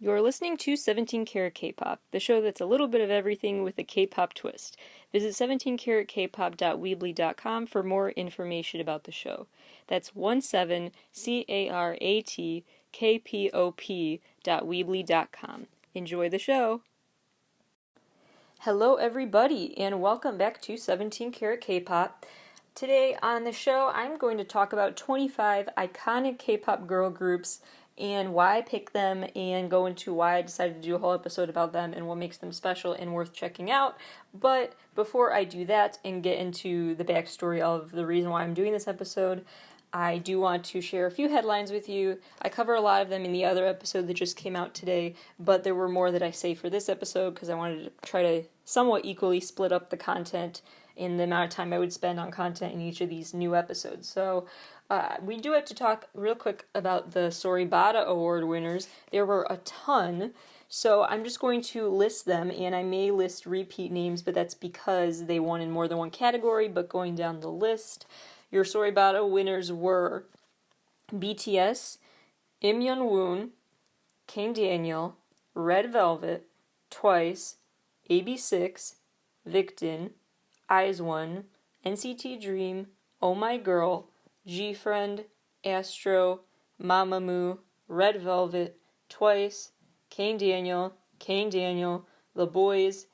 You're listening to 17 Carat K-Pop, the show that's a little bit of everything with a K-pop twist. Visit 17caratkpop.weebly.com for more information about the show. That's 17caratkpop.weebly.com. Enjoy the show! Hello everybody, and welcome back to 17 Carat K-Pop. Today on the show, I'm going to talk about 25 iconic K-pop girl groups and why I picked them, and go into why I decided to do a whole episode about them and what makes them special and worth checking out. But before I do that and get into the backstory of the reason why I'm doing this episode, I do want to share a few headlines with you. I cover a lot of them in the other episode that just came out today, but there were more that I saved for this episode because I wanted to try to somewhat equally split up the content in the amount of time I would spend on content in each of these new episodes. So we do have to talk real quick about the Soribada Award winners. There were a ton, so I'm just going to list them, and I may list repeat names, but that's because they won in more than one category. But going down the list, your Soribada winners were BTS, Im Yeon-woon, Kang Daniel, Red Velvet, Twice, AB6, Victon, IZ*ONE, NCT Dream, Oh My Girl, G-Friend, Astro, Mamamoo, Red Velvet, Twice, Kang Daniel, The Boys,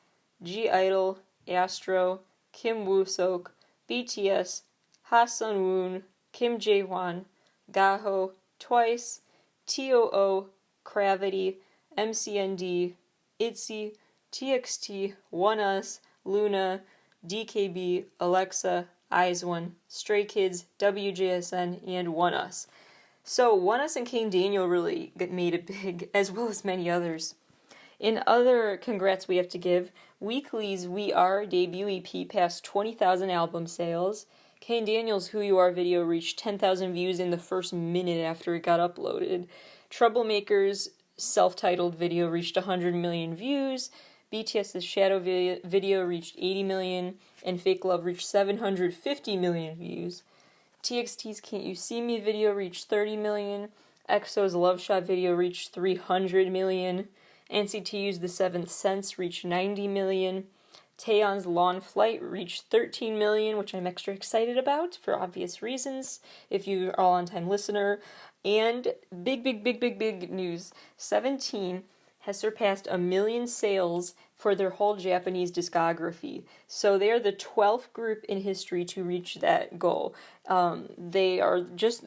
G-Idol, Astro, Kim Woo-sok, BTS, Ha Sun-woon, Kim Jae-hwan, Gaho, Twice, TOO, Gravity, MCND, ITZY, TXT, ONEUS, Luna, DKB, Alexa, IZ*ONE, Stray Kids, WJSN, and ONEUS. So ONEUS and Kang Daniel really made it big, as well as many others. In other congrats we have to give, Weekly's We Are debut EP passed 20,000 album sales. Kang Daniel's Who You Are video reached 10,000 views in the first minute after it got uploaded. Troublemaker's self-titled video reached 100 million views. BTS's Shadow video reached 80 million, and Fake Love reached 750 million views. TXT's Can't You See Me video reached 30 million. EXO's Love Shot video reached 300 million. NCTU's The Seventh Sense reached 90 million. Taeyeon's Lawn Flight reached 13 million, which I'm extra excited about for obvious reasons, if you're all on-time listener. And big news, 17 has surpassed 1 million sales for their whole Japanese discography. So they are the 12th group in history to reach that goal. They are just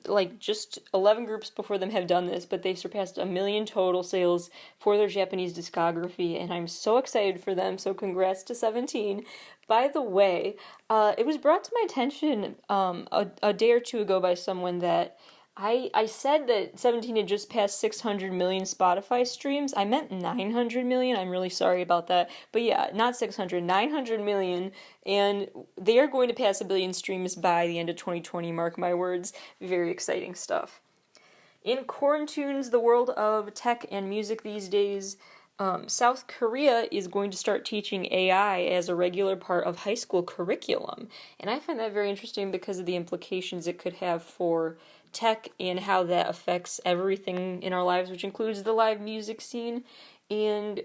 11 groups before them have done this, but they surpassed 1 million total sales for their Japanese discography, and I'm so excited for them, so congrats to 17. By the way, it was brought to my attention a day or two ago by someone that I said that 17 had just passed 600 million Spotify streams. I meant 900 million. I'm really sorry about that. But yeah, not 600, 900 million. And they are going to pass 1 billion streams by the end of 2020, mark my words. Very exciting stuff. In Quarantunes, the world of tech and music these days, South Korea is going to start teaching AI as a regular part of high school curriculum. And I find that very interesting because of the implications it could have for tech and how that affects everything in our lives, which includes the live music scene and,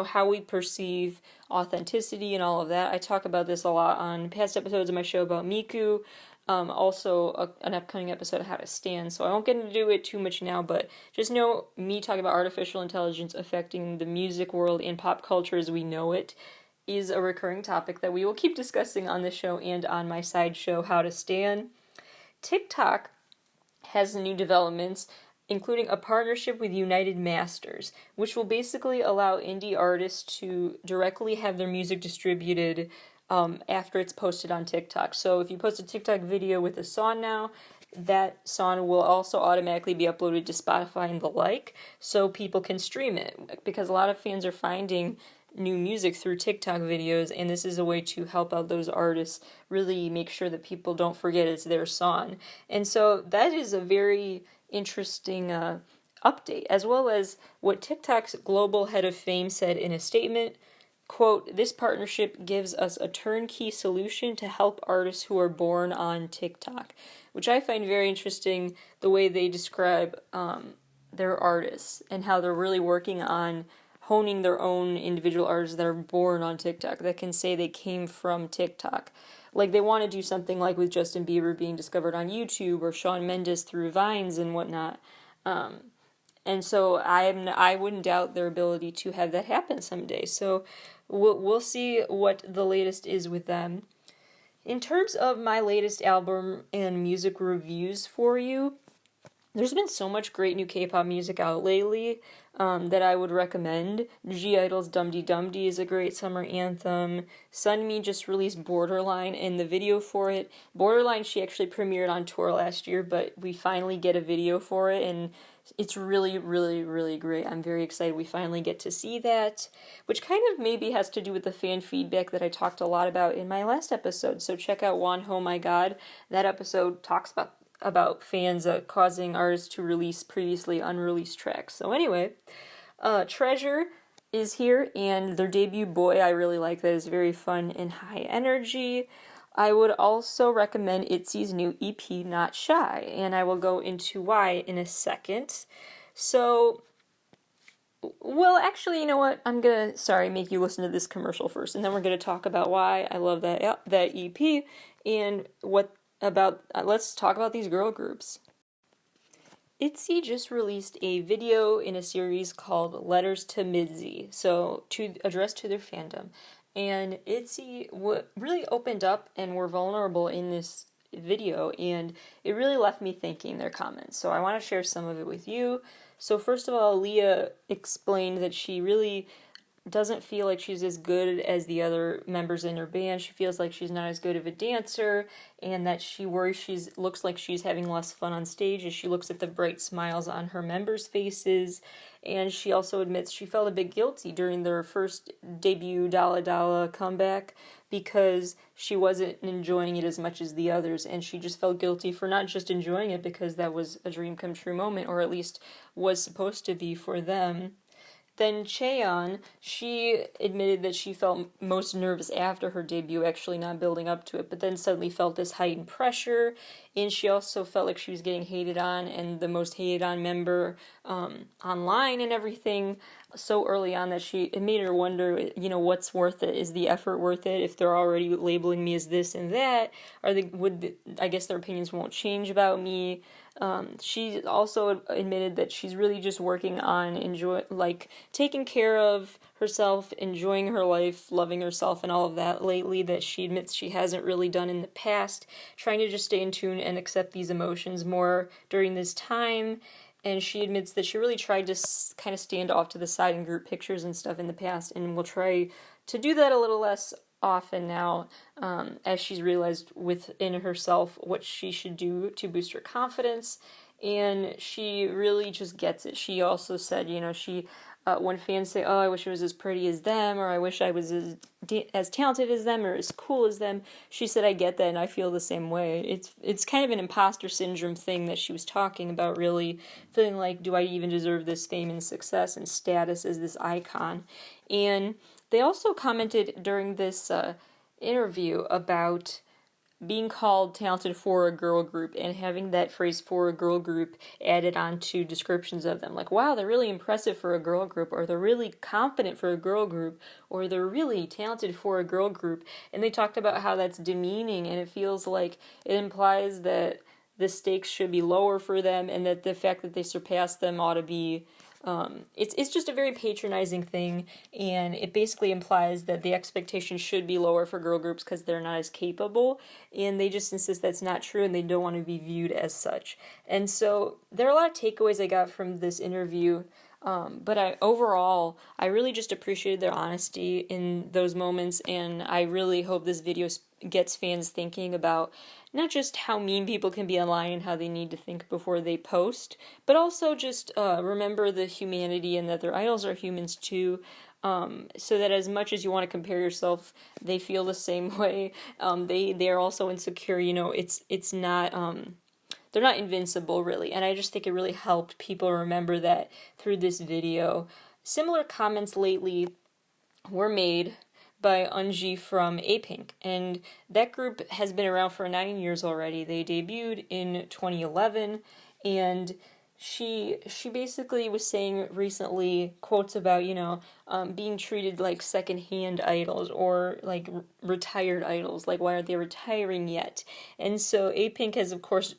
how we perceive authenticity and all of that. I talk about this a lot on past episodes of my show about Miku, also an upcoming episode of How to Stand, so I won't get into it too much now, but just know me talking about artificial intelligence affecting the music world and pop culture as we know it is a recurring topic that we will keep discussing on this show and on my side show, How to Stand. TikTok has new developments, including a partnership with United Masters, which will basically allow indie artists to directly have their music distributed after it's posted on TikTok. So if you post a TikTok video with a song now, that song will also automatically be uploaded to Spotify and the like, so people can stream it, because a lot of fans are finding new music through TikTok videos, and this is a way to help out those artists, really make sure that people don't forget it's their song. And so that is a very interesting update, as well as what TikTok's global head of Fame said in a statement. Quote, "This partnership gives us a turnkey solution to help artists who are born on TikTok," which I find very interesting, the way they describe their artists and how they're really working on honing their own individual artists that are born on TikTok, that can say they came from TikTok. Like, they want to do something like with Justin Bieber being discovered on YouTube, or Shawn Mendes through Vines and whatnot. And so I wouldn't doubt their ability to have that happen someday. So we'll see what the latest is with them. In terms of my latest album and music reviews for you, there's been so much great new K-pop music out lately that I would recommend. G-Idol's Dum Dee Dum Dee is a great summer anthem. Sunmi just released Borderline, and the video for it. Borderline, she actually premiered on tour last year, but we finally get a video for it, and it's really, really, really great. I'm very excited we finally get to see that, which kind of maybe has to do with the fan feedback that I talked a lot about in my last episode. So check out Wonho My God. That episode talks about fans causing artists to release previously unreleased tracks. So anyway, Treasure is here, and their debut Boy, I really like. That is very fun and high energy. I would also recommend ITZY's new EP, Not Shy, and I will go into why in a second. So, well, actually, you know what? I'm gonna, make you listen to this commercial first, and then we're gonna talk about why I love that EP, and let's talk about these girl groups. ITZY just released a video in a series called Letters to Midzy, so addressed to their fandom. And ITZY really opened up and were vulnerable in this video, and it really left me thinking, their comments. So I want to share some of it with you. So first of all, Leah explained that she really doesn't feel like she's as good as the other members in her band. She feels like she's not as good of a dancer, and that she worries looks like she's having less fun on stage as she looks at the bright smiles on her members' faces. And she also admits she felt a bit guilty during their first debut Dalla Dalla comeback because she wasn't enjoying it as much as the others, and she just felt guilty for not just enjoying it because that was a dream come true moment, or at least was supposed to be for them. Then Chaeyeon, she admitted that she felt most nervous after her debut, actually not building up to it, but then suddenly felt this heightened pressure, and she also felt like she was getting hated on, and the most hated on member online and everything, so early on that it made her wonder, what's worth it? Is the effort worth it if they're already labeling me as this and that? I guess their opinions won't change about me. She also admitted that she's really just working on taking care of herself, enjoying her life, loving herself, and all of that lately, that she admits she hasn't really done in the past, trying to just stay in tune and accept these emotions more during this time. And she admits that she really tried to kind of stand off to the side in group pictures and stuff in the past, and will try to do that a little less often now, as she's realized within herself what she should do to boost her confidence, and she really just gets it. She also said, when fans say, oh, I wish I was as pretty as them, or I wish I was as talented as them, or as cool as them, she said, I get that, and I feel the same way. It's kind of an imposter syndrome thing that she was talking about, really, feeling like, do I even deserve this fame and success and status as this icon? And they also commented during this interview about being called talented for a girl group and having that phrase for a girl group added onto descriptions of them. Like, wow, they're really impressive for a girl group, or they're really confident for a girl group, or they're really talented for a girl group. And they talked about how that's demeaning, and it feels like it implies that the stakes should be lower for them, and that the fact that they surpass them ought to be it's just a very patronizing thing, and it basically implies that the expectation should be lower for girl groups because they're not as capable, and they just insist that's not true, and they don't want to be viewed as such. And so there are a lot of takeaways I got from this interview, but overall, I really just appreciated their honesty in those moments, and I really hope this video gets fans thinking about not just how mean people can be online and how they need to think before they post, but also just remember the humanity and that their idols are humans too, so that as much as you want to compare yourself, they feel the same way. They are also insecure. It's not. They're not invincible, really, and I just think it really helped people remember that through this video. Similar comments lately were made by Eunji from A-Pink, and that group has been around for 9 years already. They debuted in 2011, and she basically was saying recently quotes about, being treated like secondhand idols or like retired idols. Like, why aren't they retiring yet? And so A-Pink has, of course,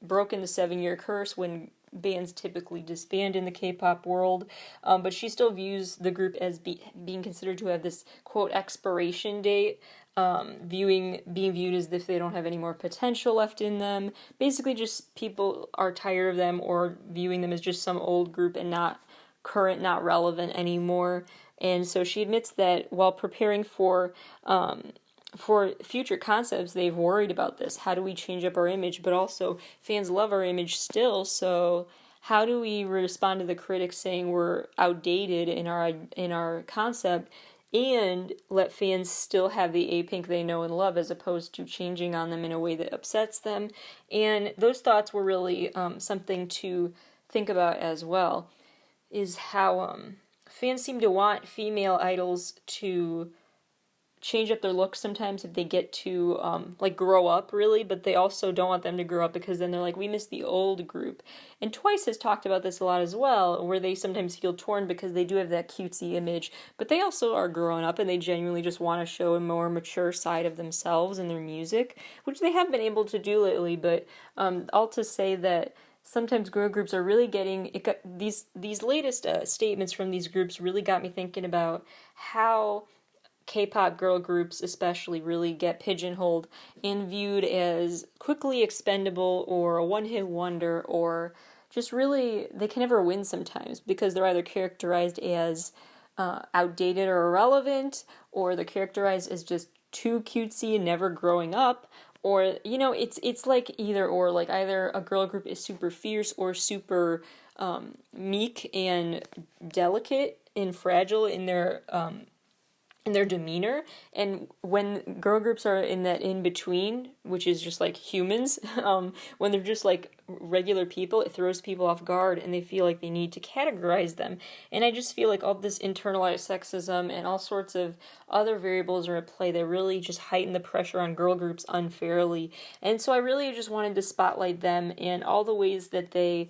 broken the 7-year curse when bands typically disband in the K-pop world, but she still views the group as being considered to have this, quote, expiration date, being viewed as if they don't have any more potential left in them. Basically, just people are tired of them or viewing them as just some old group and not current, not relevant anymore. And so she admits that while preparing for future concepts, they've worried about this. How do we change up our image? But also, fans love our image still, so how do we respond to the critics saying we're outdated in our concept and let fans still have the A-Pink they know and love, as opposed to changing on them in a way that upsets them? And those thoughts were really something to think about as well, is how fans seem to want female idols to change up their looks sometimes if they get to grow up, really, but they also don't want them to grow up because then they're like, we miss the old group. And Twice has talked about this a lot as well, where they sometimes feel torn because they do have that cutesy image, but they also are grown up and they genuinely just want to show a more mature side of themselves and their music, which they have been able to do lately. But all to say that sometimes girl groups are really getting these latest statements from these groups really got me thinking about how K-pop girl groups especially really get pigeonholed and viewed as quickly expendable or a one-hit wonder, or just really, they can never win sometimes because they're either characterized as outdated or irrelevant, or they're characterized as just too cutesy and never growing up, or, it's like either or, like either a girl group is super fierce or super meek and delicate and fragile in their demeanor, and when girl groups are in that in-between, which is just like humans, when they're just like regular people, it throws people off guard and they feel like they need to categorize them. And I just feel like all this internalized sexism and all sorts of other variables are at play that really just heighten the pressure on girl groups unfairly. And so I really just wanted to spotlight them and all the ways that they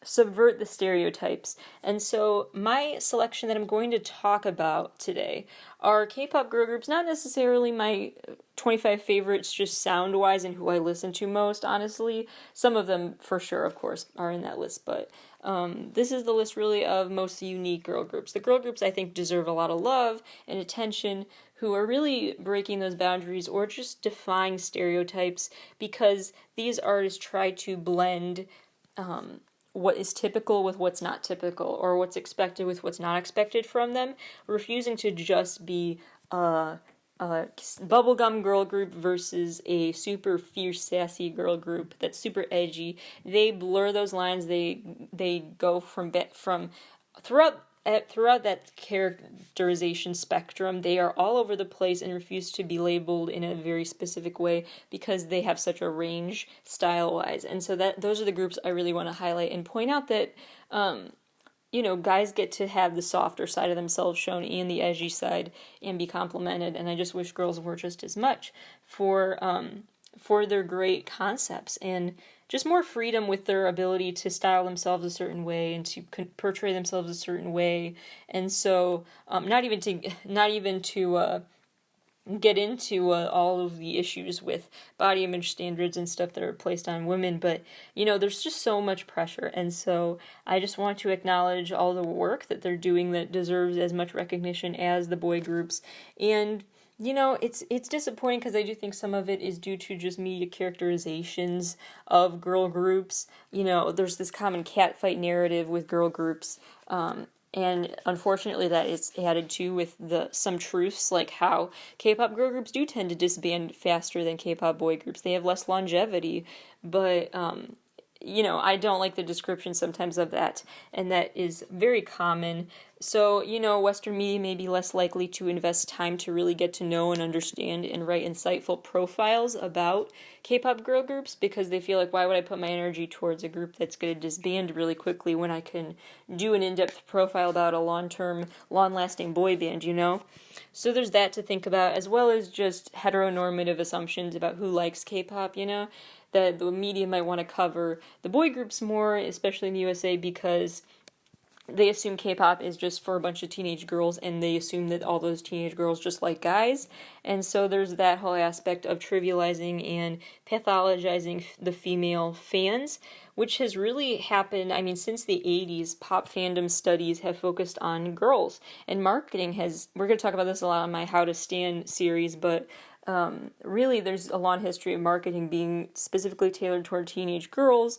subvert the stereotypes. And so my selection that I'm going to talk about today are K-pop girl groups, not necessarily my 25 favorites just sound-wise and who I listen to most, honestly. Some of them, for sure, of course, are in that list, but this is the list really of most unique girl groups. The girl groups I think deserve a lot of love and attention, who are really breaking those boundaries or just defying stereotypes, because these artists try to blend what is typical with what's not typical, or what's expected with what's not expected from them, refusing to just be a bubblegum girl group versus a super fierce, sassy girl group that's super edgy. They blur those lines. They go from throughout that characterization spectrum. They are all over the place and refuse to be labeled in a very specific way because they have such a range style-wise. And so those are the groups I really want to highlight and point out that, guys get to have the softer side of themselves shown and the edgy side and be complimented. And I just wish girls were just as much for their great concepts and just more freedom with their ability to style themselves a certain way and to portray themselves a certain way. And so, not even to get into all of the issues with body image standards and stuff that are placed on women, but there's just so much pressure. And so I just want to acknowledge all the work that they're doing that deserves as much recognition as the boy groups. And it's disappointing because I do think some of it is due to just media characterizations of girl groups. There's this common catfight narrative with girl groups, and unfortunately that is added to with some truths, like how K-pop girl groups do tend to disband faster than K-pop boy groups. They have less longevity, but I don't like the description sometimes of that, and that is very common. So, Western media may be less likely to invest time to really get to know and understand and write insightful profiles about K-pop girl groups because they feel like, why would I put my energy towards a group that's going to disband really quickly when I can do an in-depth profile about a long-term, long-lasting boy band, So there's that to think about, as well as just heteronormative assumptions about who likes K-pop, that the media might want to cover the boy groups more, especially in the USA, because they assume K-pop is just for a bunch of teenage girls, and they assume that all those teenage girls just like guys. And so there's that whole aspect of trivializing and pathologizing the female fans, which has really happened, I mean, since the 80s. Pop fandom studies have focused on girls, and marketing has, we're going to talk about this a lot on my How to Stan series, but really there's a long history of marketing being specifically tailored toward teenage girls,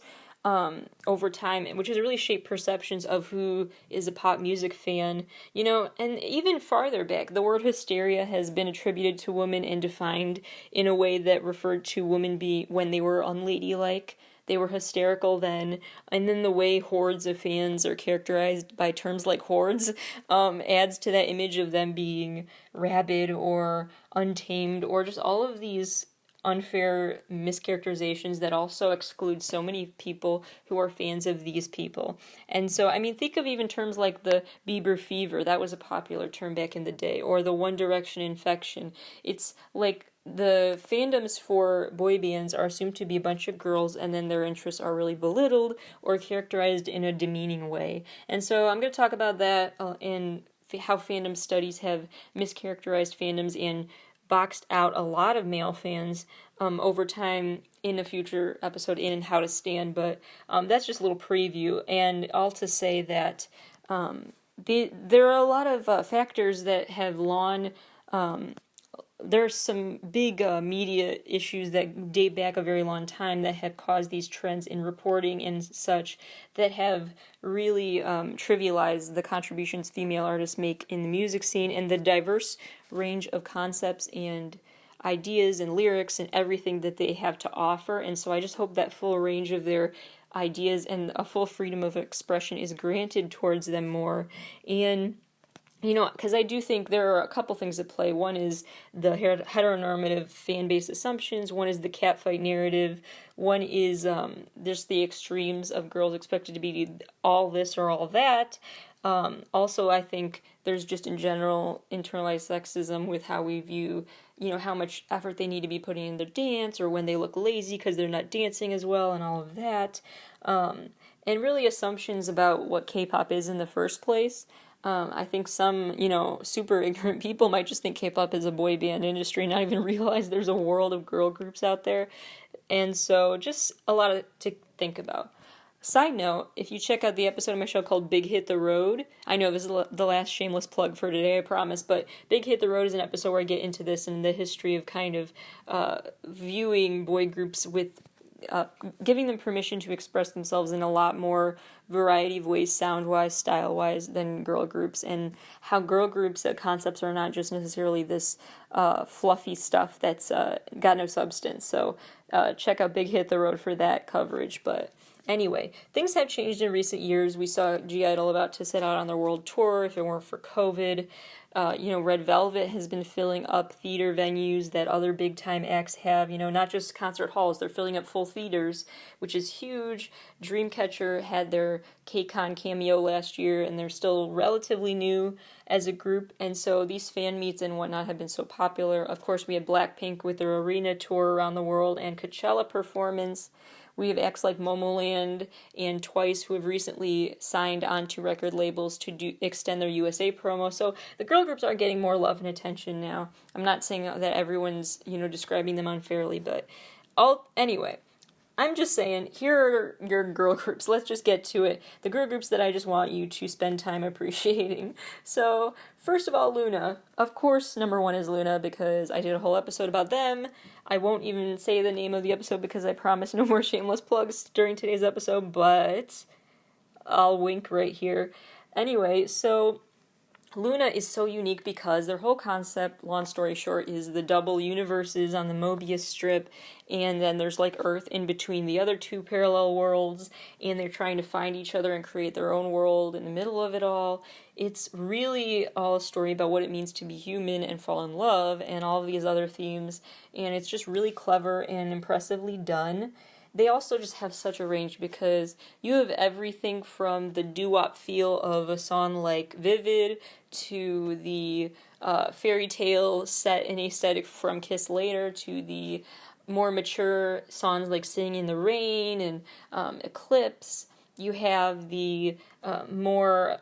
over time, which has really shaped perceptions of who is a pop music fan, and even farther back, the word hysteria has been attributed to women and defined in a way that referred to women when they were unladylike. They were hysterical then, and then the way hordes of fans are characterized by terms like hordes adds to that image of them being rabid or untamed, or just all of these unfair mischaracterizations that also exclude so many people who are fans of these people. And so, I mean, think of even terms like the Bieber fever, that was a popular term back in the day, or the One Direction infection. It's like the fandoms for boy bands are assumed to be a bunch of girls, and then their interests are really belittled or characterized in a demeaning way. And so I'm going to talk about that and how fandom studies have mischaracterized fandoms and boxed out a lot of male fans over time in a future episode in How to Stan, but that's just a little preview. And all to say that there are a lot of factors that have there's some big media issues that date back a very long time that have caused these trends in reporting and such that have really trivialized the contributions female artists make in the music scene and the diverse range of concepts and ideas and lyrics and everything that they have to offer. And so I just hope that full range of their ideas and a full freedom of expression is granted towards them more. And because I do think there are a couple things at play. One is the heteronormative fan base assumptions. One is the catfight narrative. One is just the extremes of girls expected to be all this or all that. Also, I think there's just in general internalized sexism with how we view, how much effort they need to be putting in their dance, or when they look lazy because they're not dancing as well, and all of that. And really assumptions about what K-pop is in the first place. I think some, super ignorant people might just think K-pop is a boy band industry, not even realize there's a world of girl groups out there. And so just a lot to think about. Side note, if you check out the episode of my show called Big Hit the Road, I know this is the last shameless plug for today, I promise, but Big Hit the Road is an episode where I get into this and the history of kind of viewing boy groups with giving them permission to express themselves in a lot more variety of ways, sound-wise, style-wise, than girl groups, and how girl groups concepts are not just necessarily this fluffy stuff that's got no substance. So check out Big Hit the Road for that coverage. But anyway, things have changed in recent years. We saw G-Idol about to set out on their world tour if it weren't for COVID. Red Velvet has been filling up theater venues that other big-time acts have, not just concert halls. They're filling up full theaters, which is huge. Dreamcatcher had their KCON cameo last year, and they're still relatively new as a group, and so these fan meets and whatnot have been so popular. Of course, we had Blackpink with their arena tour around the world and Coachella performance. We have acts like Momoland and Twice who have recently signed onto record labels to extend their USA promo. So the girl groups are getting more love and attention now. I'm not saying that everyone's, describing them unfairly, but anyway, I'm just saying, here are your girl groups. Let's just get to it. The girl groups that I just want you to spend time appreciating. So, first of all, Luna. Of course, number one is Luna, because I did a whole episode about them. I won't even say the name of the episode because I promise no more shameless plugs during today's episode, but I'll wink right here. Anyway, so Luna is so unique because their whole concept, long story short, is the double universes on the Mobius strip, and then there's like Earth in between the other two parallel worlds, and they're trying to find each other and create their own world in the middle of it all. It's really all a story about what it means to be human and fall in love, and all of these other themes, and it's just really clever and impressively done. They also just have such a range because you have everything from the doo-wop feel of a song like Vivid to the fairy tale set and aesthetic from Kiss Later to the more mature songs like Sing in the Rain and Eclipse. You have the more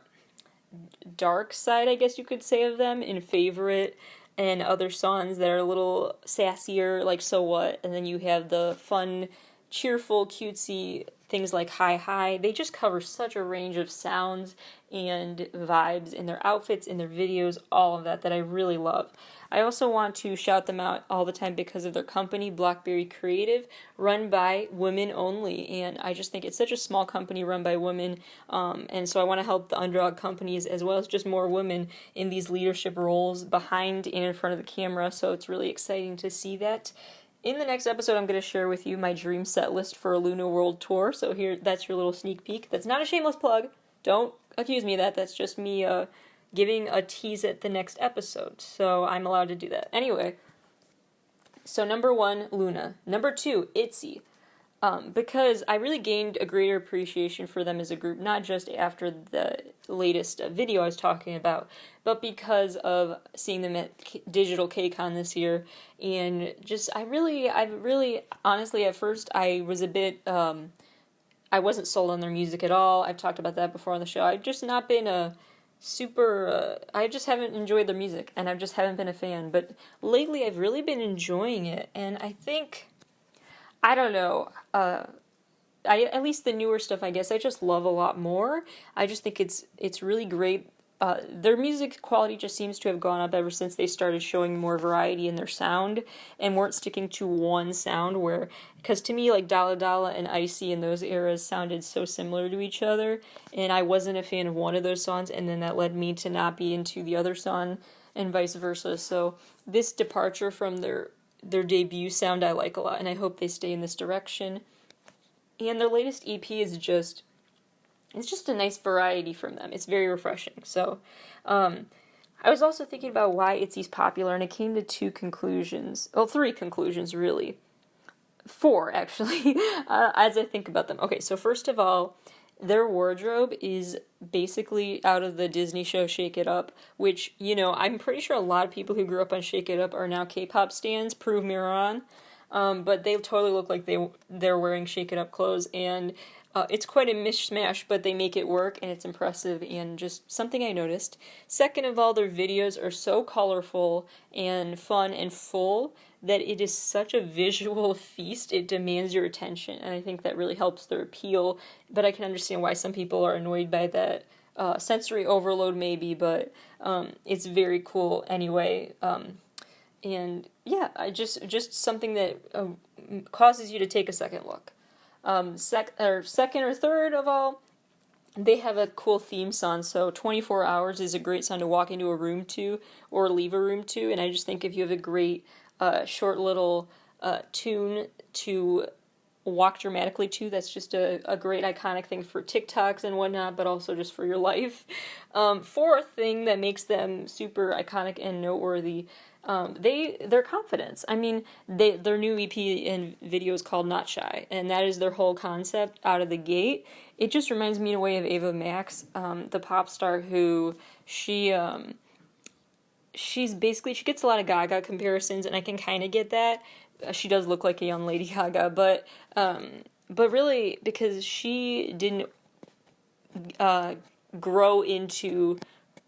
dark side, I guess you could say, of them in Favorite, and other songs that are a little sassier, like So What, and then you have the fun, cheerful, cutesy things like Hi Hi. They just cover such a range of sounds and vibes in their outfits, in their videos, all of that I really love. I also want to shout them out all the time because of their company, Blackberry Creative, run by women only. And I just think it's such a small company run by women. And so I want to help the underdog companies as well as just more women in these leadership roles behind and in front of the camera. So it's really exciting to see that. In the next episode, I'm going to share with you my dream set list for a Luna World Tour. So here, that's your little sneak peek. That's not a shameless plug. Don't accuse me of that. That's just me giving a tease at the next episode. So I'm allowed to do that. Anyway, so number 1, Luna. Number 2, ITZY. Because I really gained a greater appreciation for them as a group, not just after the latest video I was talking about, but because of seeing them at Digital KCON this year, and just, I really, honestly, at first, I was a bit, I wasn't sold on their music at all. I've talked about that before on the show. I've just not been a super, I just haven't enjoyed their music, and I just haven't been a fan, but lately I've really been enjoying it, and I think, I don't know, at least the newer stuff, I guess, I just love a lot more. I just think it's really great. Their music quality just seems to have gone up ever since they started showing more variety in their sound and weren't sticking to one sound where, because to me, like Dalla Dalla and Icy in those eras sounded so similar to each other, and I wasn't a fan of one of those songs, and then that led me to not be into the other song and vice versa. So this departure from their debut sound I like a lot, and I hope they stay in this direction. And their latest EP is just a nice variety from them. It's very refreshing. So I was also thinking about why ITZY's popular, and I came to 3 conclusions really. 4 actually, as I think about them. Okay, so first of all, their wardrobe is basically out of the Disney show Shake It Up, which, you know, I'm pretty sure a lot of people who grew up on Shake It Up are now K-pop stans, prove me wrong, but they totally look like they're wearing Shake It Up clothes, and it's quite a mishmash, but they make it work, and it's impressive, and just something I noticed. Second of all, their videos are so colorful and fun and full that it is such a visual feast, it demands your attention, and I think that really helps their appeal, but I can understand why some people are annoyed by that sensory overload maybe, but it's very cool anyway, and yeah, just something that causes you to take a second look. Second or third of all, they have a cool theme song, so 24 Hours is a great song to walk into a room to or leave a room to, and I just think if you have a great short little tune to walk dramatically to, that's just a great iconic thing for TikToks and whatnot, but also just for your life. Fourth thing that makes them super iconic and noteworthy, their confidence. I mean, their new EP and video is called Not Shy, and that is their whole concept out of the gate. It just reminds me in a way of Ava Max, the pop star who she gets a lot of Gaga comparisons, and I can kind of get that. She does look like a young Lady Gaga, but really because she didn't grow into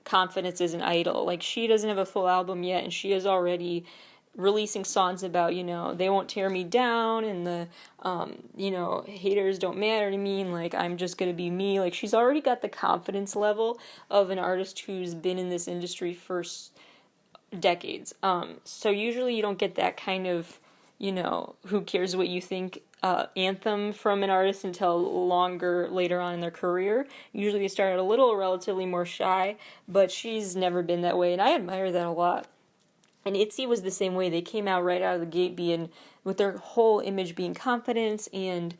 confidence as an idol. Like, she doesn't have a full album yet, and she is already releasing songs about, you know, they won't tear me down, and the, you know, haters don't matter to me, and, like, I'm just gonna be me. Like, she's already got the confidence level of an artist who's been in this industry for decades. So usually you don't get that kind of, you know, who cares what you think anthem from an artist until later on in their career. Usually they start a little relatively more shy, but she's never been that way, and I admire that a lot. And ITZY was the same way. They came out right out of the gate being, with their whole image being confidence and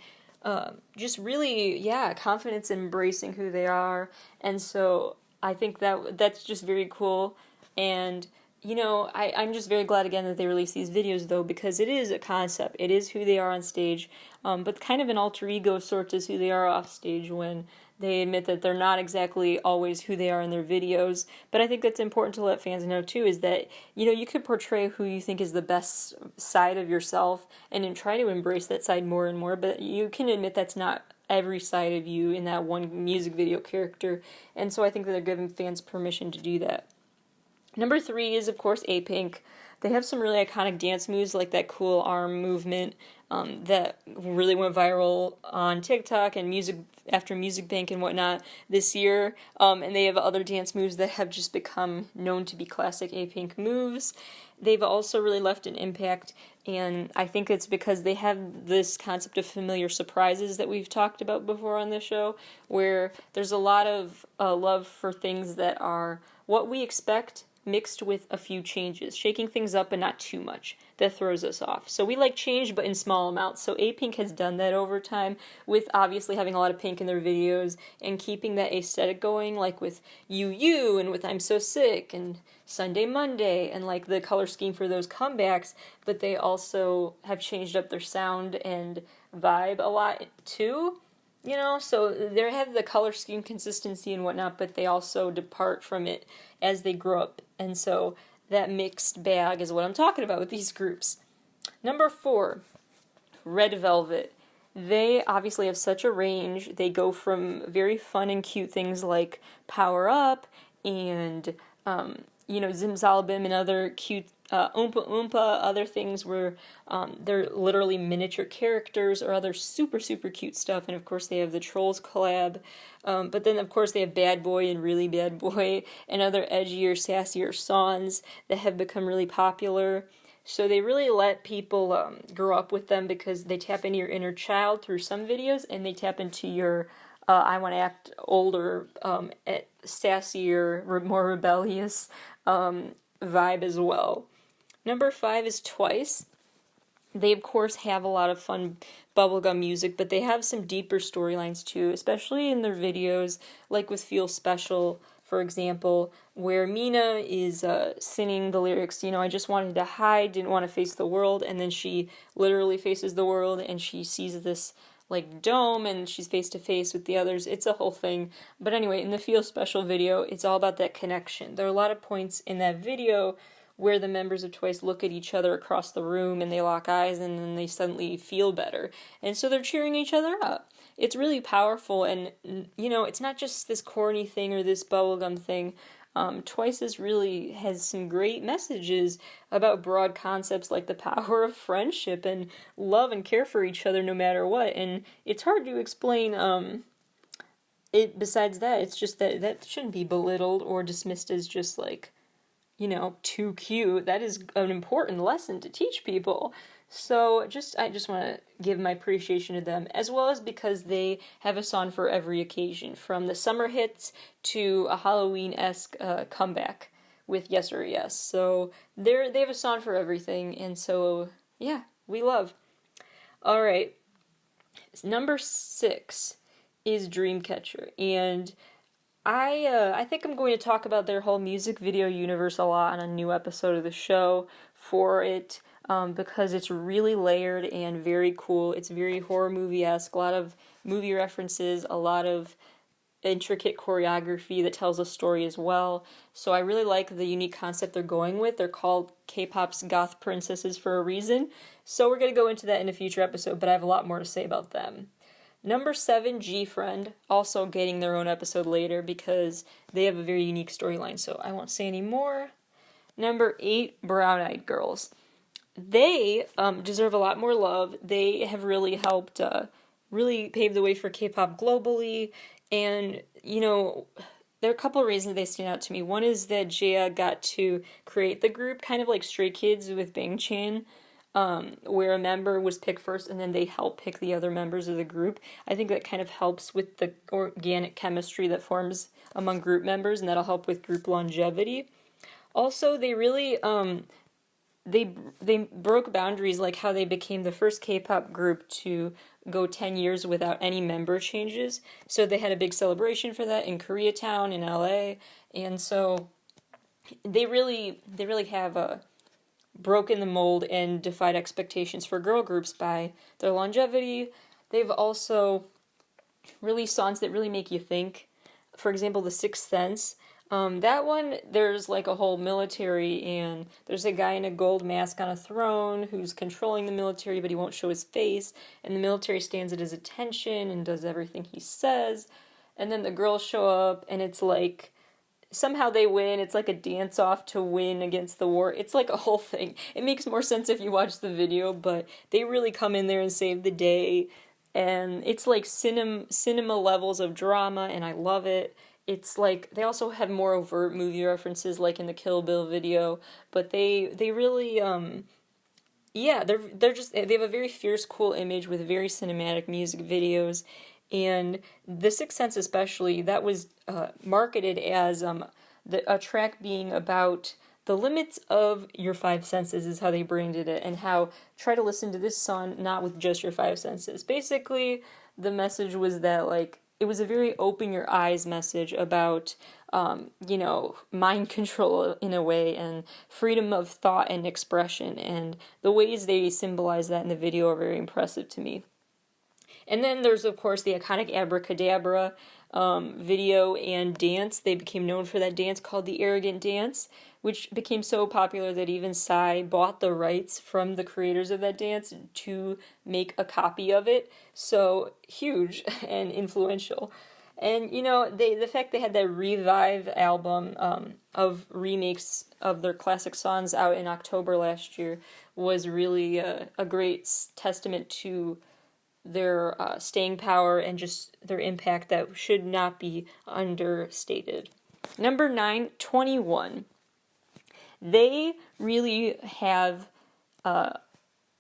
just really, yeah, confidence in embracing who they are. And so I think that's just very cool. And you know, I'm just very glad again that they released these videos, though, because it is a concept. It is who they are on stage, but kind of an alter ego of sorts is who they are off stage when They admit that they're not exactly always who they are in their videos, but I think that's important to let fans know too, is that, you could portray who you think is the best side of yourself and then try to embrace that side more and more, but you can admit that's not every side of you in that one music video character, and so I think that they're giving fans permission to do that. Number 3 is, of course, A-Pink. They have some really iconic dance moves, like that cool arm movement that really went viral on TikTok and after Music Bank and whatnot this year. And they have other dance moves that have just become known to be classic A-Pink moves. They've also really left an impact, and I think it's because they have this concept of familiar surprises that we've talked about before on this show, where there's a lot of love for things that are what we expect, mixed with a few changes, shaking things up but not too much. That throws us off. So we like change but in small amounts. So A-Pink has done that over time with obviously having a lot of pink in their videos and keeping that aesthetic going, like with You and with I'm So Sick and Sunday Monday and like the color scheme for those comebacks, but they also have changed up their sound and vibe a lot too. So they have the color scheme consistency and whatnot, but they also depart from it as they grow up. And so that mixed bag is what I'm talking about with these groups. Number 4, Red Velvet. They obviously have such a range. They go from very fun and cute things like Power Up and, Zimzalabim and other cute Oompa Oompa, other things where they're literally miniature characters or other super, super cute stuff. And of course they have the Trolls collab. But then of course they have Bad Boy and Really Bad Boy and other edgier, sassier songs that have become really popular. So they really let people grow up with them because they tap into your inner child through some videos, and they tap into your I want to act older, sassier, more rebellious vibe as well. Number 5 is Twice. They, of course, have a lot of fun bubblegum music, but they have some deeper storylines too, especially in their videos, like with Feel Special, for example, where Mina is singing the lyrics, I just wanted to hide, didn't want to face the world, and then she literally faces the world, and she sees this like dome, and she's face to face with the others. It's a whole thing. But anyway, in the Feel Special video, it's all about that connection. There are a lot of points in that video where the members of Twice look at each other across the room and they lock eyes and then they suddenly feel better. And so they're cheering each other up. It's really powerful, and, it's not just this corny thing or this bubblegum thing. Twice has some great messages about broad concepts like the power of friendship and love and care for each other no matter what. And it's hard to explain besides that. It's just that shouldn't be belittled or dismissed as just like, too cute. That is an important lesson to teach people. So I just want to give my appreciation to them, as well as because they have a song for every occasion, from the summer hits to a Halloween-esque comeback with Yes or Yes. So they have a song for everything, and so, yeah, we love. All right, number 6 is Dreamcatcher, and I think I'm going to talk about their whole music video universe a lot on a new episode of the show for it, because it's really layered and very cool. It's very horror movie-esque, a lot of movie references, a lot of intricate choreography that tells a story as well. So I really like the unique concept they're going with. They're called K-pop's goth princesses for a reason. So we're going to go into that in a future episode, but I have a lot more to say about them. Number 7, G-Friend, also getting their own episode later because they have a very unique storyline, so I won't say any more. Number 8, Brown Eyed Girls. They deserve a lot more love. They have really helped really pave the way for K-pop globally, and, there are a couple of reasons they stand out to me. One is that Jia got to create the group, kind of like Stray Kids with Bang Chan, where a member was picked first and then they help pick the other members of the group. I think that kind of helps with the organic chemistry that forms among group members, and that'll help with group longevity. Also, they really they broke boundaries, like how they became the first K-pop group to go 10 years without any member changes. So they had a big celebration for that in Koreatown in LA, and so they really have broken the mold and defied expectations for girl groups by their longevity. They've also really songs that really make you think. For example, The Sixth Sense. That one, there's like a whole military, and there's a guy in a gold mask on a throne who's controlling the military, but he won't show his face, and the military stands at his attention and does everything he says. And then the girls show up, and it's like somehow they win. It's like a dance off to win against the war. It's like a whole thing. It makes more sense if you watch the video, but they really come in there and save the day. And it's like cinema levels of drama, and I love it. It's like they also have more overt movie references, like in the Kill Bill video, but they really yeah, they're just, they have a very fierce, cool image with very cinematic music videos. And The Sixth Sense especially, that was marketed as a track being about the limits of your five senses, is how they branded it, and how try to listen to this song not with just your five senses. Basically, the message was that, like, it was a very open your eyes message about, mind control in a way, and freedom of thought and expression, and the ways they symbolize that in the video are very impressive to me. And then there's, of course, the iconic Abracadabra video and dance. They became known for that dance called the Arrogant Dance, which became so popular that even Psy bought the rights from the creators of that dance to make a copy of it. So huge and influential. And, the fact they had that Revive album of remakes of their classic songs out in October last year was really a great testament to their staying power and just their impact that should not be understated. Number 9, 21. They really have,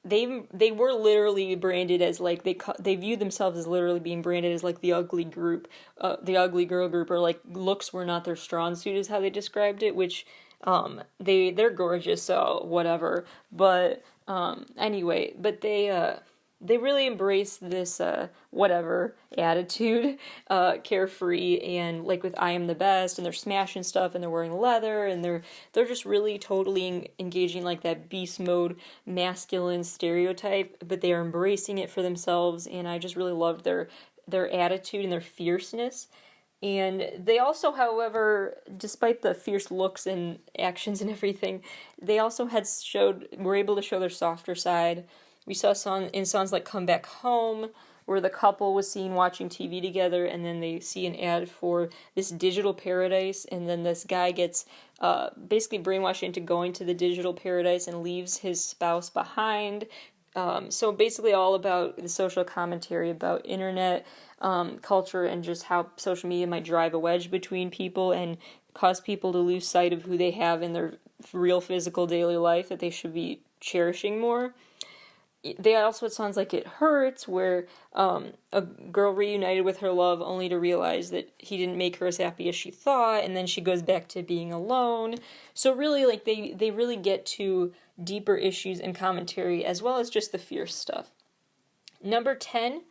they were literally branded as, like, they view themselves as literally being branded as, like, the ugly group, the ugly girl group, or, like, looks were not their strong suit is how they described it, which, they're gorgeous, so whatever, but, anyway, but they really embrace this, whatever attitude, carefree, and like with I Am the Best, and they're smashing stuff, and they're wearing leather, and they're just really totally engaging like that beast mode masculine stereotype, but they are embracing it for themselves, and I just really loved their attitude and their fierceness. And they also, however, despite the fierce looks and actions and everything, they also were able to show their softer side. We saw in songs like Come Back Home, where the couple was seen watching TV together, and then they see an ad for this digital paradise, and then this guy gets basically brainwashed into going to the digital paradise and leaves his spouse behind. So basically all about the social commentary about internet culture, and just how social media might drive a wedge between people and cause people to lose sight of who they have in their real physical daily life that they should be cherishing more. They also had songs like It Hurts, where a girl reunited with her love only to realize that he didn't make her as happy as she thought, and then she goes back to being alone. So really, like, they really get to deeper issues and commentary, as well as just the fierce stuff. Number 10,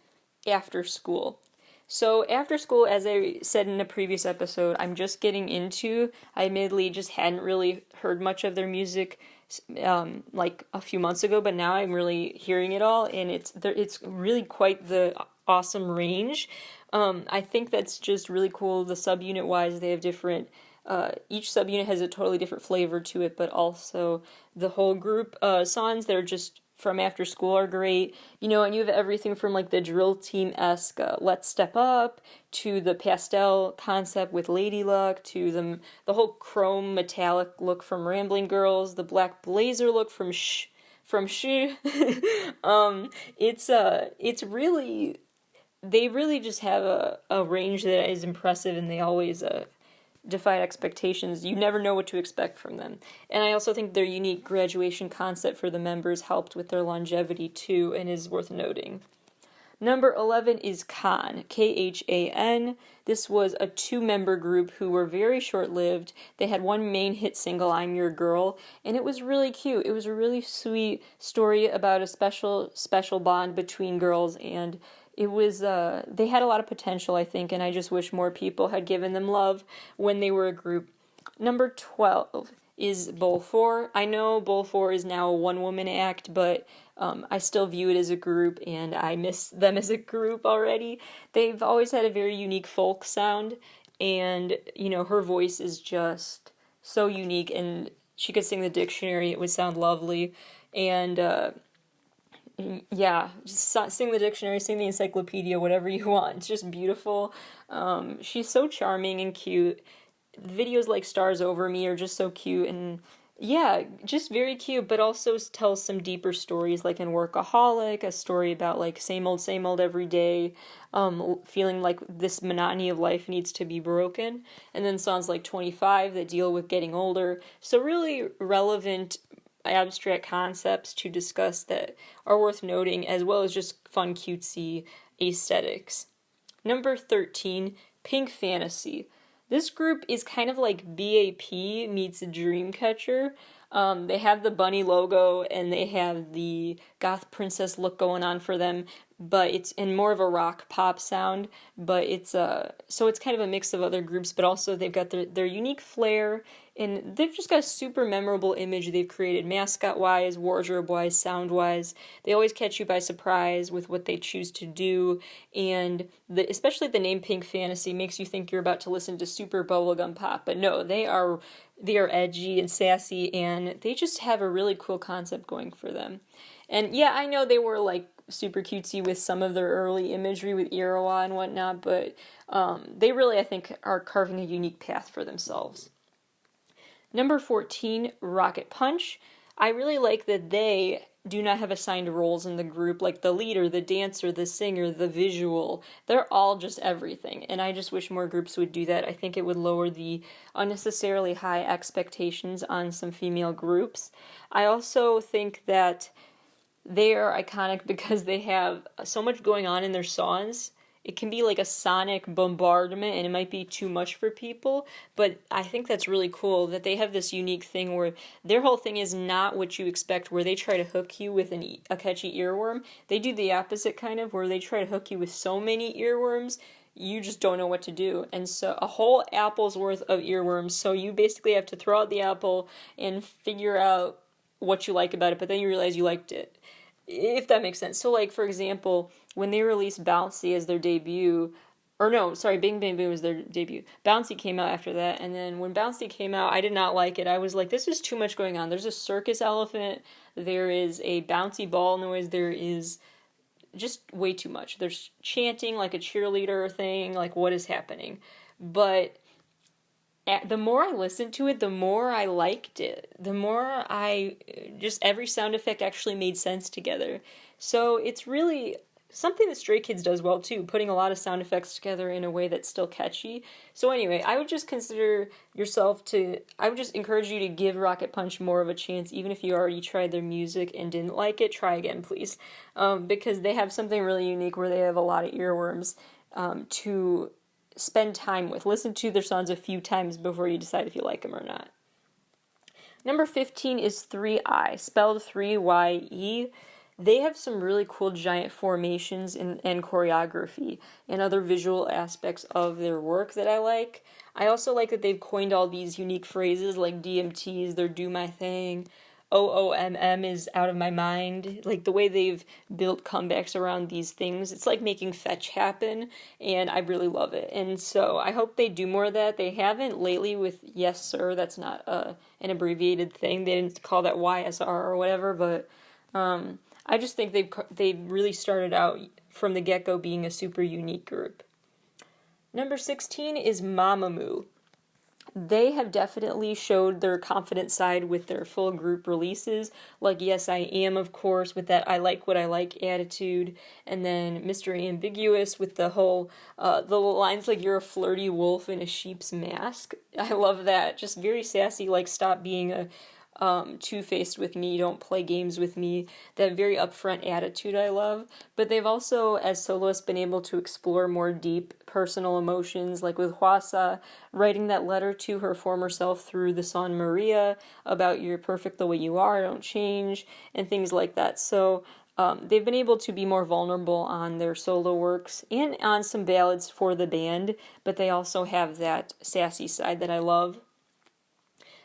After School. So After School, as I said in a previous episode, I'm just getting into. I admittedly just hadn't really heard much of their music like a few months ago, but now I'm really hearing it all, and it's really quite the awesome range. I think that's just really cool. The subunit wise, they have different. Each subunit has a totally different flavor to it, but also the whole group songs that are just from After School are great, and you have everything from like the drill team-esque Let's Step Up, to the pastel concept with Lady Luck, to the whole chrome metallic look from Rambling Girls, the black blazer look from Shh. It's really, they really just have a range that is impressive, and they always defied expectations. You never know what to expect from them. And I also think their unique graduation concept for the members helped with their longevity too, and is worth noting. Number 11 is Khan, Khan. This was a 2-member group who were very short-lived. They had one main hit single, I'm Your Girl, and it was really cute. It was a really sweet story about a special bond between girls, and it was, they had a lot of potential, I think, and I just wish more people had given them love when they were a group. Number 12 is Bowl 4. I know Bowl 4 is now a one-woman act, but I still view it as a group, and I miss them as a group already. They've always had a very unique folk sound, and, her voice is just so unique, and she could sing the dictionary, it would sound lovely, and, yeah, just sing the dictionary, sing the encyclopedia, whatever you want. It's just beautiful. She's so charming and cute. Videos like Stars Over Me are just so cute, and yeah, just very cute, but also tells some deeper stories, like in Workaholic, a story about like same old every day, feeling like this monotony of life needs to be broken, and then songs like 25 that deal with getting older. So really relevant abstract concepts to discuss that are worth noting, as well as just fun cutesy aesthetics. Number 13, Pink Fantasy. This group is kind of like BAP meets Dreamcatcher. They have the bunny logo and they have the goth princess look going on for them, but it's in more of a rock pop sound. But it's so it's kind of a mix of other groups, but also they've got their unique flair, and they've just got a super memorable image they've created, mascot-wise, wardrobe-wise, sound-wise. They always catch you by surprise with what they choose to do, and especially the name Pink Fantasy makes you think you're about to listen to super bubblegum pop, but no, they are edgy and sassy, and they just have a really cool concept going for them. And yeah, I know they were like super cutesy with some of their early imagery with Iroha and whatnot, but they really, I think, are carving a unique path for themselves. Number 14, Rocket Punch. I really like that they do not have assigned roles in the group, like the leader, the dancer, the singer, the visual. They're all just everything, and I just wish more groups would do that. I think it would lower the unnecessarily high expectations on some female groups. I also think that they are iconic because they have so much going on in their songs. It can be like a sonic bombardment, and it might be too much for people, but I think that's really cool that they have this unique thing where their whole thing is not what you expect, where they try to hook you with a catchy earworm. They do the opposite kind of, where they try to hook you with so many earworms, you just don't know what to do. And so a whole apple's worth of earworms, so you basically have to throw out the apple and figure out what you like about it, but then you realize you liked it, if that makes sense. So, like, for example, when they released Bouncy as their debut, or no, sorry, Bing Bang Boom was their debut. Bouncy came out after that, and then when Bouncy came out, I did not like it. I was like, this is too much going on. There's a circus elephant, there is a bouncy ball noise, there is just way too much. There's chanting like a cheerleader thing, like, what is happening? But the more I listened to it, the more I liked it. The more every sound effect actually made sense together. So it's really something that Stray Kids does well too, putting a lot of sound effects together in a way that's still catchy. So anyway, I would just encourage you to give Rocket Punch more of a chance, even if you already tried their music and didn't like it, try again, please. Because they have something really unique where they have a lot of earworms to spend time with. Listen to their songs a few times before you decide if you like them or not. Number 15 is 3i, spelled 3YE. They have some really cool giant formations and choreography and other visual aspects of their work that I like. I also like that they've coined all these unique phrases like DMTs, they're do my thing, OOMM is out of my mind. Like the way they've built comebacks around these things, it's like making fetch happen, and I really love it. And so I hope they do more of that. They haven't lately with Yes Sir, that's not an abbreviated thing. They didn't call that YSR or whatever, but I just think they really started out from the get-go being a super unique group. Number 16 is Mamamoo. They have definitely showed their confident side with their full group releases, like Yes I Am, of course, with that I like what I like attitude, and then Mr. Ambiguous with the whole, the lines like you're a flirty wolf in a sheep's mask. I love that. Just very sassy, like stop being a two-faced with me, don't play games with me, that very upfront attitude I love. But they've also, as soloists, been able to explore more deep personal emotions, like with Hwasa, writing that letter to her former self through the song Maria, about you're perfect the way you are, don't change, and things like that. So they've been able to be more vulnerable on their solo works and on some ballads for the band, but they also have that sassy side that I love.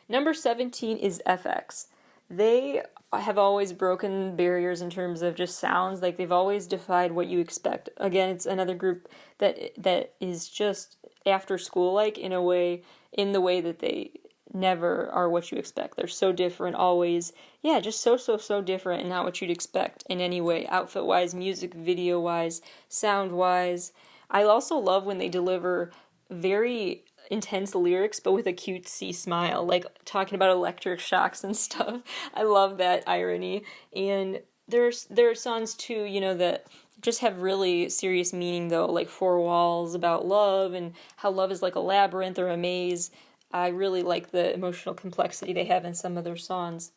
Number 17 is FX. They have always broken barriers in terms of just sounds. Like, they've always defied what you expect. Again, it's another group that is just after school like in the way that they never are what you expect. They're so different always. Yeah, just so different and not what you'd expect in any way. Outfit wise, music video wise, sound wise. I also love when they deliver very intense lyrics but with a cutesy smile, like talking about electric shocks and stuff. I love that irony. And there are songs too, that just have really serious meaning though, like Four Walls, about love and how love is like a labyrinth or a maze. I really like the emotional complexity they have in some of their songs.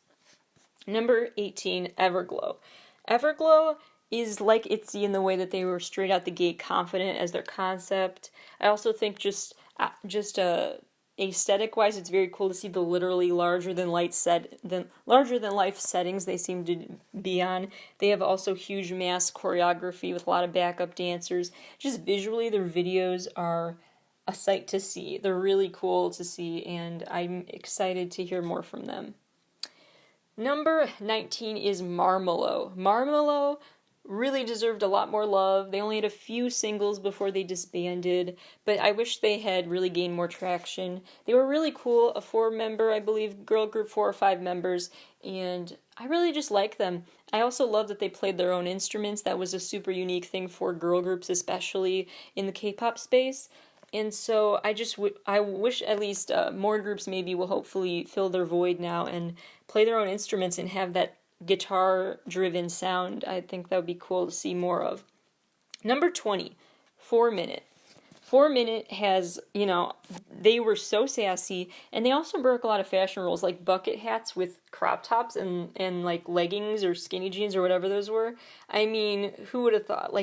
Number 18, Everglow. Everglow is like ITZY in the way that they were straight out the gate confident as their concept. I also think just aesthetic wise, it's very cool to see the literally larger than life settings they seem to be on. They have also huge mass choreography with a lot of backup dancers. Just visually, their videos are a sight to see. They're really cool to see, and I'm excited to hear more from them. Number 19 is Marmelo. Marmelo really deserved a lot more love. They only had a few singles before they disbanded, but I wish they had really gained more traction. They were really cool, a 4-member, I believe, girl group, 4 or 5 members, and I really just like them. I also love that they played their own instruments. That was a super unique thing for girl groups, especially in the K-pop space. And so I wish at least more groups maybe will hopefully fill their void now and play their own instruments and have that guitar-driven sound. I think that would be cool to see more of. Number 20, 4 Minute. 4 Minute has, they were so sassy, and they also broke a lot of fashion rules, like bucket hats with crop tops and like leggings or skinny jeans or whatever those were. I mean, who would have thought?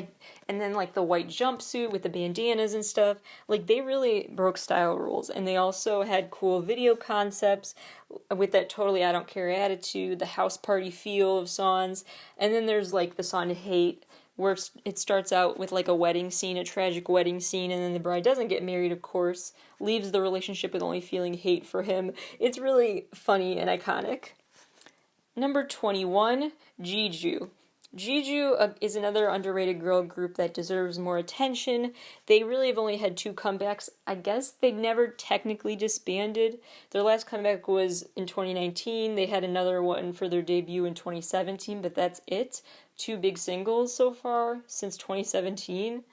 And then the white jumpsuit with the bandanas and stuff. They really broke style rules, and they also had cool video concepts with that totally I don't care attitude, the house party feel of songs. And then there's the song Hate, where it starts out with a wedding scene, a tragic wedding scene, and then the bride doesn't get married, of course, leaves the relationship with only feeling hate for him. It's really funny and iconic. Number 21, Jeju. Jeju is another underrated girl group that deserves more attention. They really have only had 2 comebacks. I guess they never technically disbanded. Their last comeback was in 2019. They had another one for their debut in 2017, but that's it. 2 big singles so far since 2017.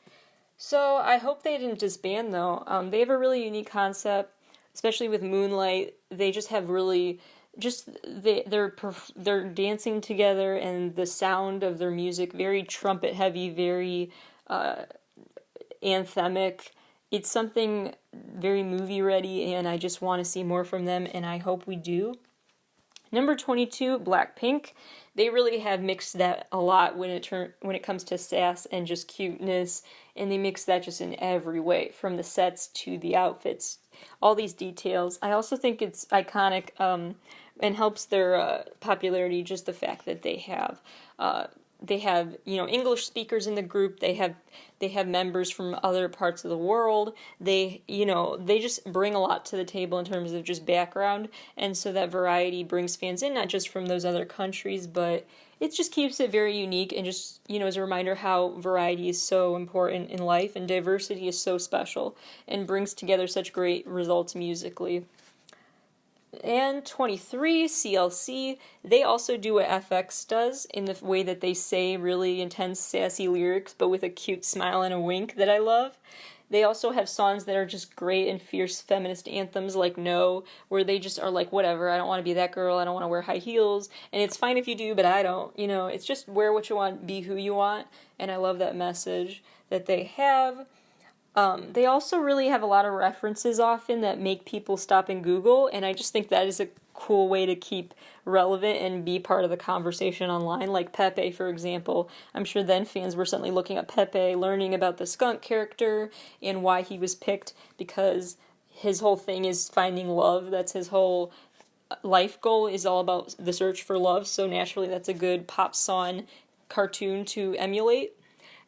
So I hope they didn't disband though. They have a really unique concept, especially with Moonlight. They just have really they're dancing together, and the sound of their music very trumpet heavy, very anthemic. It's something very movie ready, and I just want to see more from them, and I hope we do. Number 22, Blackpink. They really have mixed that a lot when it comes to sass and just cuteness, and they mix that just in every way, from the sets to the outfits, all these details. I also think it's iconic and helps their popularity, just the fact that they have English speakers in the group. They have members from other parts of the world. They just bring a lot to the table in terms of just background, and so that variety brings fans in, not just from those other countries, but it just keeps it very unique, and just as a reminder how variety is so important in life and diversity is so special and brings together such great results musically. And 23, CLC, they also do what FX does in the way that they say really intense, sassy lyrics, but with a cute smile and a wink that I love. They also have songs that are just great and fierce feminist anthems like No, where they just are like, whatever, I don't want to be that girl, I don't want to wear high heels, and it's fine if you do, but I don't. It's just wear what you want, be who you want, and I love that message that they have. They also really have a lot of references often that make people stop and Google, and I just think that is a cool way to keep relevant and be part of the conversation online, like Pepe, for example. I'm sure then fans were suddenly looking at Pepe, learning about the skunk character and why he was picked, because his whole thing is finding love. That's his whole life goal, is all about the search for love, so naturally that's a good pop song cartoon to emulate.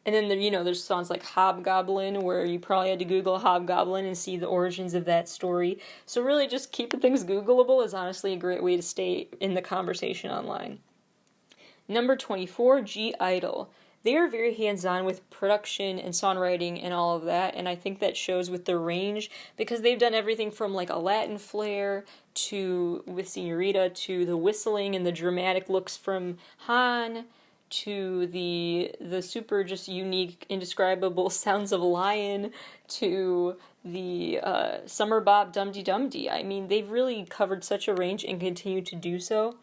And then, there's songs like Hobgoblin, where you probably had to Google Hobgoblin and see the origins of that story. So really just keeping things Googleable is honestly a great way to stay in the conversation online. Number 24, (G)I-DLE. They are very hands-on with production and songwriting and all of that, and I think that shows with their range, because they've done everything from like a Latin flair to, with Senorita, to the whistling and the dramatic looks from Han, to the super just unique, indescribable sounds of Lion, to the Summer Bop Dum Dee Dum Dee. I mean, they've really covered such a range and continue to do so.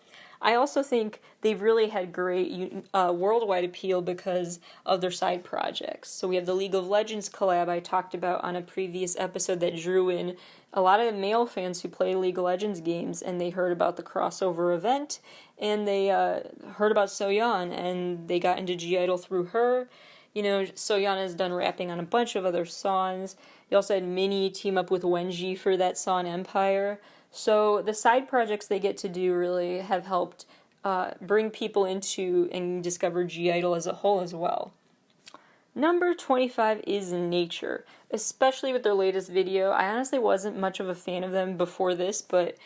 I also think they've really had great worldwide appeal because of their side projects. So we have the League of Legends collab I talked about on a previous episode that drew in a lot of male fans who play League of Legends games, and they heard about the crossover event, and they heard about Soyeon, and they got into (G)I-DLE through her. Soyeon has done rapping on a bunch of other songs. They also had Minnie team up with Wenji for that song Empire. So the side projects they get to do really have helped bring people into and discover (G)I-DLE as a whole as well. Number 25 is Nature, especially with their latest video. I honestly wasn't much of a fan of them before this, but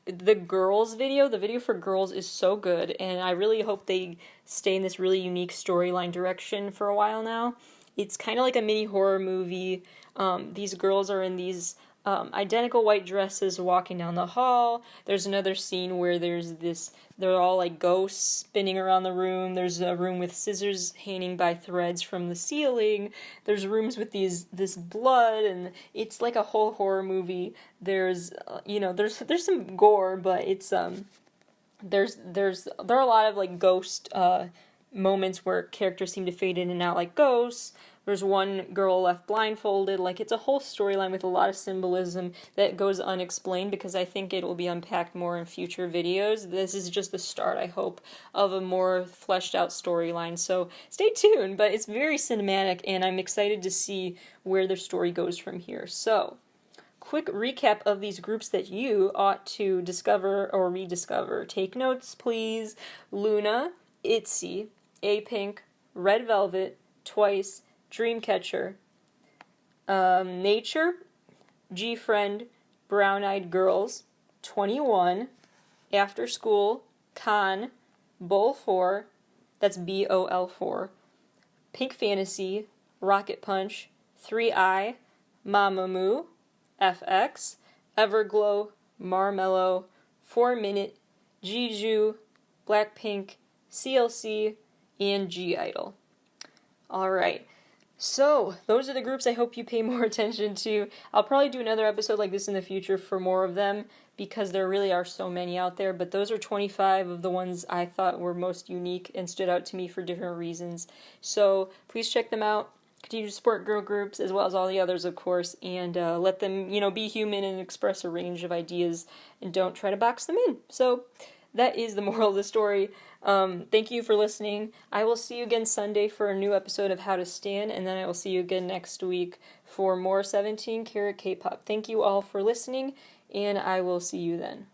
the Girls video, the video for Girls, is so good, and I really hope they stay in this really unique storyline direction for a while now. It's kind of like a mini horror movie. These girls are in these identical white dresses walking down the hall. There's another scene where they're all like ghosts spinning around the room. There's a room with scissors hanging by threads from the ceiling. There's rooms with this blood, and it's like a whole horror movie. There's there's some gore, but it's there are a lot of like ghost moments where characters seem to fade in and out like ghosts. There's one girl left blindfolded. Like, it's a whole storyline with a lot of symbolism that goes unexplained, because I think it will be unpacked more in future videos. This is just the start, I hope, of a more fleshed out storyline. So stay tuned, but it's very cinematic, and I'm excited to see where their story goes from here. So, quick recap of these groups that you ought to discover or rediscover. Take notes, please. Luna, ITZY, A-Pink, Red Velvet, Twice, Dreamcatcher, Nature, G-Friend, Brown Eyed Girls, 21, After School, Con, Bol 4, that's BOL 4, Pink Fantasy, Rocket Punch, 3i, Mamamoo, FX, Everglow, Marmello, 4 Minute, Jeju, Blackpink, CLC, and (G)I-DLE. Alright. So, those are the groups I hope you pay more attention to. I'll probably do another episode like this in the future for more of them, because there really are so many out there, but those are 25 of the ones I thought were most unique and stood out to me for different reasons. So, please check them out. Continue to support girl groups, as well as all the others, of course, and let them, be human and express a range of ideas, and don't try to box them in. So, that is the moral of the story. Thank you for listening. I will see you again Sunday for a new episode of How to Stan, and then I will see you again next week for more 17 Carat K-Pop. Thank you all for listening, and I will see you then.